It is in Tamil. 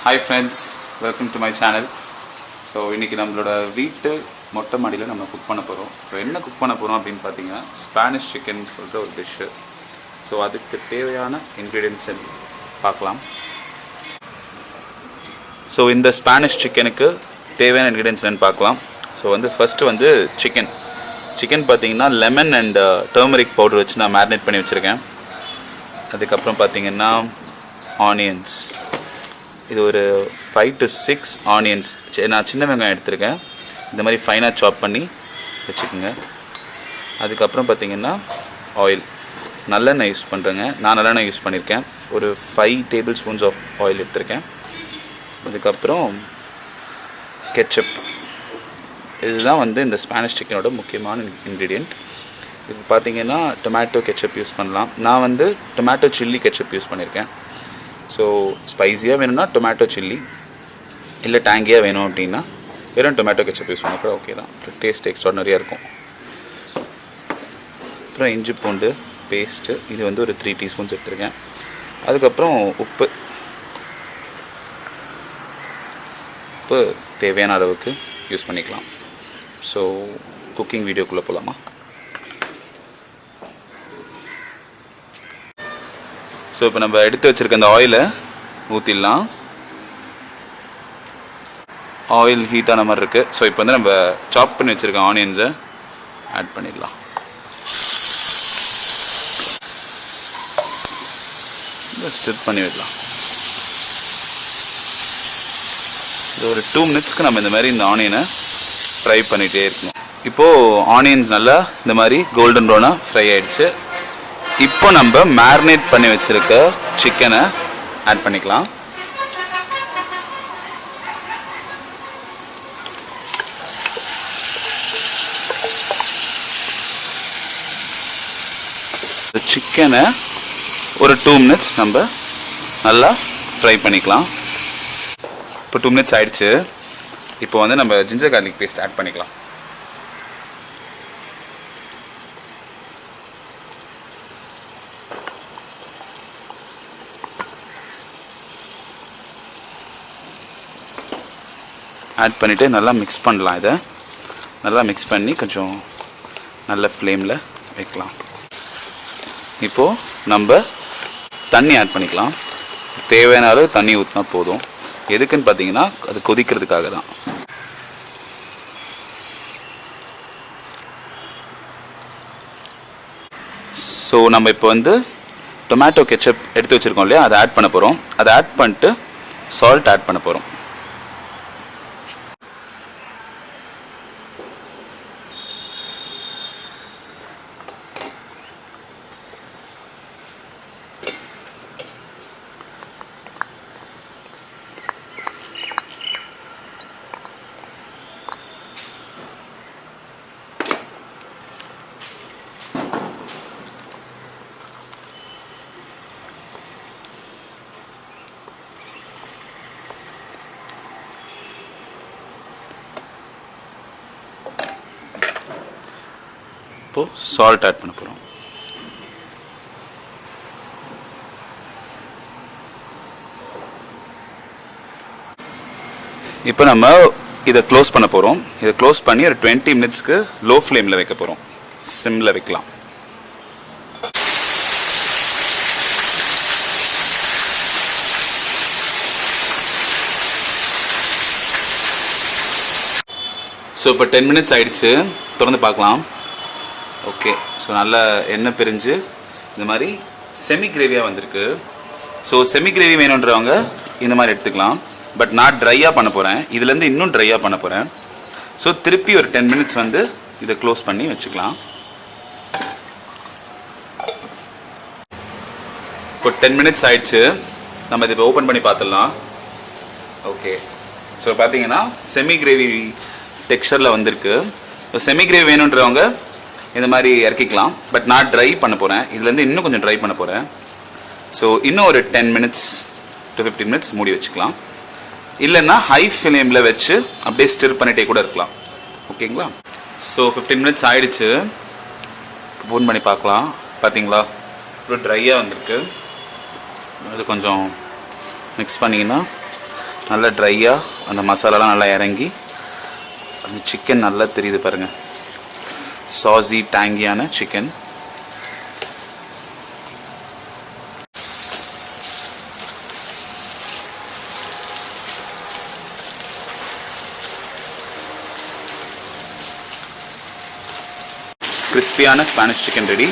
Hi friends, welcome to my channel. So இன்றைக்கி நம்மளோட வீட்டு மொட்டை மாடியில் நம்ம குக் பண்ண போகிறோம். ஸோ என்ன குக் பண்ண போகிறோம் அப்படின்னு பார்த்தீங்கன்னா ஸ்பானிஷ் சிக்கன் சொல்கிற ஒரு டிஷ்ஷு. ஸோ அதுக்கு தேவையான இன்க்ரீடியன்ட்ஸ் பார்க்கலாம். ஸோ இந்த ஸ்பானிஷ் சிக்கனுக்கு தேவையான இன்க்ரீடியன்ட்ஸ் என்னென்னு பார்க்கலாம். ஸோ ஃபஸ்ட்டு சிக்கன் பார்த்தீங்கன்னா லெமன் அண்ட் டர்மரிக் பவுடர் வச்சு நான் மேரினேட் பண்ணி வச்சுருக்கேன். அதுக்கப்புறம் பார்த்தீங்கன்னா ஆனியன்ஸ், இது ஒரு 5 to 6 ஆனியன்ஸ் நான் சின்ன வெங்காயம் எடுத்திருக்கேன். இந்த மாதிரி ஃபைனாக சாப் பண்ணி வச்சுக்கோங்க. அதுக்கப்புறம் பார்த்திங்கன்னா ஆயில், நல்லெண்ணெய் யூஸ் பண்ணுறேங்க. நான் நல்லெண்ணெய் யூஸ் பண்ணியிருக்கேன். ஒரு 5 டேபிள் ஸ்பூன்ஸ் ஆஃப் ஆயில் எடுத்திருக்கேன். அதுக்கப்புறம் கெச்சப், இதுதான் இந்த ஸ்பானிஷ் சிக்கனோட முக்கியமான இன்க்ரீடியண்ட். இது பார்த்திங்கன்னா டொமேட்டோ கெச்சப் யூஸ் பண்ணலாம். நான் டொமேட்டோ சில்லி கெச்சப் யூஸ் பண்ணியிருக்கேன். ஸோ ஸ்பைஸியாக வேணும்னா டொமேட்டோ சில்லி, இல்லை டேங்கியாக வேணும் அப்படின்னா வெறும் டொமேட்டோ கெச்சப் யூஸ் பண்ண கூட ஓகே தான். டேஸ்ட் எக்ஸ்ட்ராடனரியாக இருக்கும். அப்புறம் இஞ்சி பூண்டு பேஸ்ட்டு, இது ஒரு 3 டீஸ்பூன்ஸ் எடுத்துருக்கேன். அதுக்கப்புறம் உப்பு தேவையான அளவுக்கு யூஸ் பண்ணிக்கலாம். ஸோ குக்கிங் வீடியோக்குள்ளே போகலாமா? ஸோ இப்போ நம்ம எடுத்து வச்சுருக்க அந்த ஆயிலை ஊற்றிடலாம். ஆயில் ஹீட்டான மாதிரி இருக்குது. ஸோ இப்போ நம்ம சாப் பண்ணி வச்சுருக்க ஆனியன்ஸை ஆட் பண்ணிடலாம். ஸ்டிப் பண்ணி விடலாம். இது ஒரு 2 மினிட்ஸ்க்கு நம்ம இந்த மாதிரி இந்த ஆனியனை ஃப்ரை பண்ணிகிட்டே இருக்கணும். இப்போது ஆனியன்ஸ் நல்லா இந்த மாதிரி கோல்டன் ப்ரௌனாக ஃப்ரை ஆகிடுச்சு. இப்போ நம்ம மேரினேட் பண்ணி வச்சுருக்க சிக்கனை ஆட் பண்ணிக்கலாம். சிக்கனை ஒரு 2 மினிட்ஸ் நம்ம நல்லா ஃப்ரை பண்ணிக்கலாம். இப்போ 2 மினிட்ஸ் ஆயிடுச்சு. இப்போ நம்ம ஜிஞ்சர் கார்லிக் பேஸ்ட் ஆட் பண்ணிக்கலாம். ஆட் பண்ணிவிட்டு நல்லா மிக்ஸ் பண்ணலாம். இதை நல்லா மிக்ஸ் பண்ணி கொஞ்சம் நல்ல ஃப்ளேமில் வைக்கலாம். இப்போது நம்ம தண்ணி ஆட் பண்ணிக்கலாம். தேவையான அளவு தண்ணி ஊற்றினா போதும். எதுக்குன்னு பார்த்தீங்கன்னா அது கொதிக்கிறதுக்காக தான். ஸோ நம்ம இப்போ டொமேட்டோ கெச்சப் எடுத்து வச்சுருக்கோம் இல்லையா, அதை ஆட் பண்ண போகிறோம். அதை ஆட் பண்ணிட்டு சால்ட் ஆட் பண்ண போகிறோம். இப்போது சால்ட் ஆட் பண்ண போகிறோம். இப்போ நம்ம இதை க்ளோஸ் பண்ண போகிறோம். இதை க்ளோஸ் பண்ணி ஒரு 20 மினிட்ஸ்க்கு லோ ஃப்ளேமில் வைக்க போகிறோம். சிம்மில் வைக்கலாம். ஸோ இப்போ 10 மினிட்ஸ் ஆயிடுச்சு. திறந்து பார்க்கலாம். ஓகே, ஸோ நல்லா எண்ணெய் பிரிஞ்சு இந்த மாதிரி செமி கிரேவியாக வந்திருக்கு. ஸோ செமி கிரேவி வேணுன்றவங்க இந்த மாதிரி எடுத்துக்கலாம். பட் நான் ட்ரையாக பண்ண போகிறேன். இதுலேருந்து இன்னும் ட்ரையாக பண்ண போகிறேன். ஸோ திருப்பி ஒரு 10 மினிட்ஸ் இதை க்ளோஸ் பண்ணி வச்சுக்கலாம். இப்போ 10 மினிட்ஸ் ஆயிடுச்சு. நம்ம இதை இப்போ ஓப்பன் பண்ணி பார்த்துடலாம். ஓகே, ஸோ பார்த்தீங்கன்னா செமி கிரேவி டெக்ஸ்சரில் வந்திருக்கு. ஸோ செமி கிரேவி வேணுன்றவங்க இந்த மாதிரி இறக்கிக்கலாம். பட் நான் ட்ரை பண்ண போகிறேன். இதுலேருந்து இன்னும் கொஞ்சம் ட்ரை பண்ண போகிறேன். ஸோ இன்னும் ஒரு 10 மினிட்ஸ் to 15 மினிட்ஸ் மூடி வச்சுக்கலாம். இல்லைன்னா ஹை ஃப்ளேமில் வச்சு அப்படியே ஸ்டிர் பண்ணிகிட்டே கூட இருக்கலாம். ஓகேங்களா? ஸோ 15 மினிட்ஸ் ஆயிடுச்சு. ஓப்பன் பண்ணி பார்க்கலாம். பார்த்தீங்களா, ஒரு ட்ரையாக வந்திருக்கு. அது கொஞ்சம் மிக்ஸ் பண்ணிங்கன்னா நல்லா ட்ரையாக அந்த மசாலாலாம் நல்லா இறங்கி அந்த சிக்கன் நல்லா தெரியுது பாருங்கள். சாஸி டேங்கியான சிக்கன். கிறிஸ்பியான ஸ்பானிஷ் சிக்கன் ரெடி.